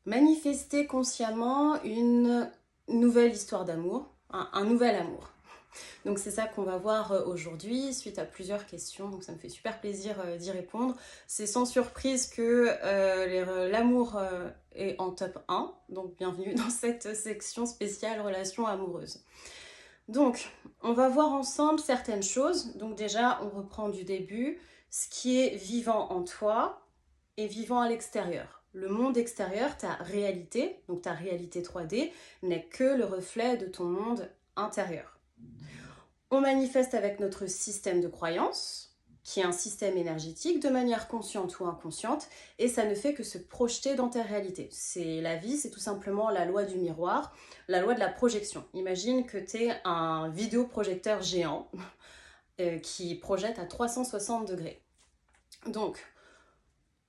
Manifester consciemment une nouvelle histoire d'amour, un nouvel amour. Donc c'est ça qu'on va voir aujourd'hui suite à plusieurs questions, donc ça me fait super plaisir d'y répondre. C'est sans surprise que l'amour est en top 1, donc bienvenue dans cette section spéciale relations amoureuses. Donc on va voir ensemble certaines choses, donc déjà on reprend du début, ce qui est vivant en toi et vivant à l'extérieur. Le monde extérieur, ta réalité, donc ta réalité 3D, n'est que le reflet de ton monde intérieur. On manifeste avec notre système de croyance, qui est un système énergétique, de manière consciente ou inconsciente, et ça ne fait que se projeter dans ta réalité. C'est la vie, c'est tout simplement la loi du miroir, la loi de la projection. Imagine que tu es un vidéoprojecteur géant qui projette à 360 degrés. Donc,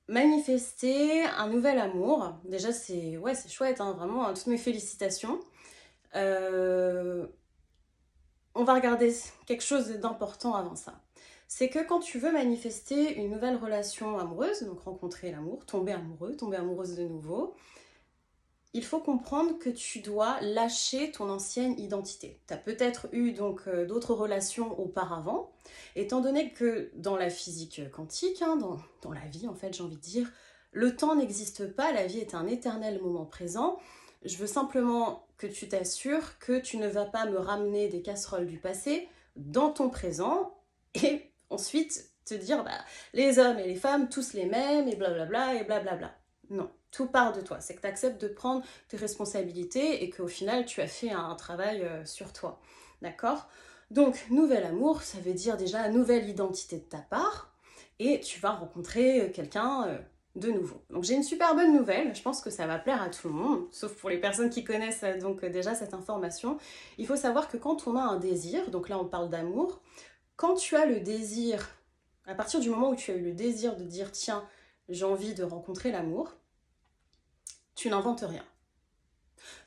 manifester un nouvel amour, déjà c'est chouette, hein, vraiment, toutes mes félicitations. On va regarder quelque chose d'important avant ça. C'est que quand tu veux manifester une nouvelle relation amoureuse, donc rencontrer l'amour, tomber amoureux, tomber amoureuse de nouveau, il faut comprendre que tu dois lâcher ton ancienne identité. Tu as peut-être eu donc d'autres relations auparavant, étant donné que dans la physique quantique, hein, dans la vie en fait j'ai envie de dire, le temps n'existe pas, la vie est un éternel moment présent. Je veux simplement que tu t'assures que tu ne vas pas me ramener des casseroles du passé dans ton présent et ensuite te dire bah, les hommes et les femmes tous les mêmes et blablabla et blablabla. Non, tout part de toi. C'est que tu acceptes de prendre tes responsabilités et qu'au final, tu as fait un travail sur toi. D'accord? Donc, nouvel amour, ça veut dire déjà nouvelle identité de ta part et tu vas rencontrer quelqu'un de nouveau. Donc, j'ai une super bonne nouvelle. Je pense que ça va plaire à tout le monde, sauf pour les personnes qui connaissent donc déjà cette information. Il faut savoir que quand on a un désir, donc là on parle d'amour, quand tu as le désir, à partir du moment où tu as eu le désir de dire tiens, j'ai envie de rencontrer l'amour, tu n'inventes rien.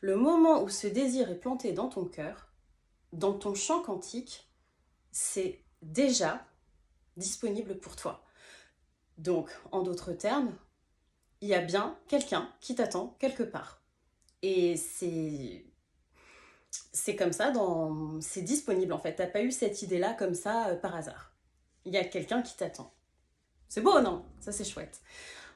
Le moment où ce désir est planté dans ton cœur, dans ton champ quantique, c'est déjà disponible pour toi. Donc, en d'autres termes, il y a bien quelqu'un qui t'attend quelque part. Et c'est comme ça, c'est disponible en fait. T'as pas eu cette idée-là comme ça par hasard. Il y a quelqu'un qui t'attend. C'est beau, non? Ça, c'est chouette.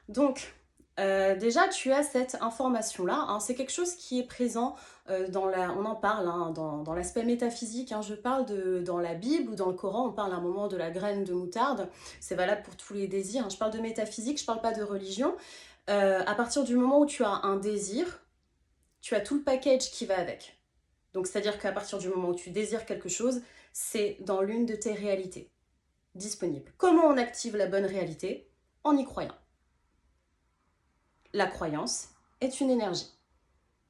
Donc, déjà, tu as cette information-là. Hein, c'est quelque chose qui est présent on en parle hein, dans l'aspect métaphysique. Hein, je parle dans la Bible ou dans le Coran, on parle à un moment de la graine de moutarde. C'est valable pour tous les désirs. Hein. Je parle de métaphysique, je parle pas de religion. À partir du moment où tu as un désir, tu as tout le package qui va avec. Donc, c'est-à-dire qu'à partir du moment où tu désires quelque chose, c'est dans l'une de tes réalités disponibles. Comment on active la bonne réalité? En y croyant. La croyance est une énergie.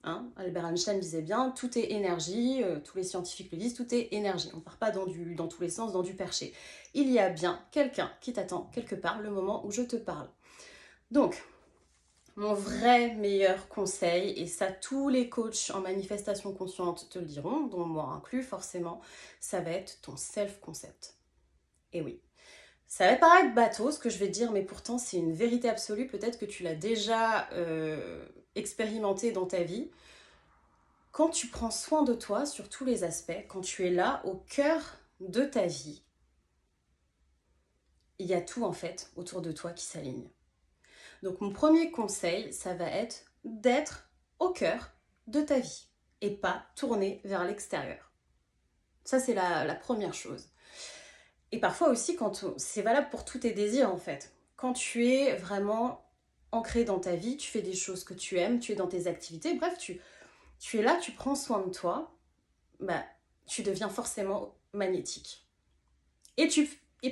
Hein, Albert Einstein disait bien, tout est énergie, tous les scientifiques le disent, tout est énergie. On ne part pas dans tous les sens, dans du perché. Il y a bien quelqu'un qui t'attend quelque part le moment où je te parle. Donc, mon vrai meilleur conseil, et ça tous les coachs en manifestation consciente te le diront, dont moi inclus forcément, ça va être ton self-concept. Et oui, ça va paraître bateau ce que je vais te dire, mais pourtant c'est une vérité absolue. Peut-être que tu l'as déjà expérimenté dans ta vie. Quand tu prends soin de toi sur tous les aspects, quand tu es là au cœur de ta vie, il y a tout en fait autour de toi qui s'aligne. Donc mon premier conseil, ça va être d'être au cœur de ta vie et pas tourner vers l'extérieur. Ça c'est la première chose. Et parfois aussi, c'est valable pour tous tes désirs en fait. Quand tu es vraiment ancré dans ta vie, tu fais des choses que tu aimes, tu es dans tes activités, bref, tu es là, tu prends soin de toi, bah, tu deviens forcément magnétique. Et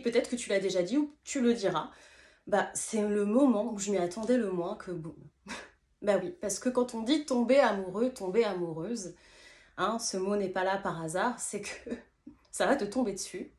peut-être que tu l'as déjà dit ou tu le diras, bah, c'est le moment où je m'y attendais le moins que boum. Bah oui, parce que quand on dit tomber amoureux, tomber amoureuse, hein, ce mot n'est pas là par hasard, c'est que ça va te tomber dessus.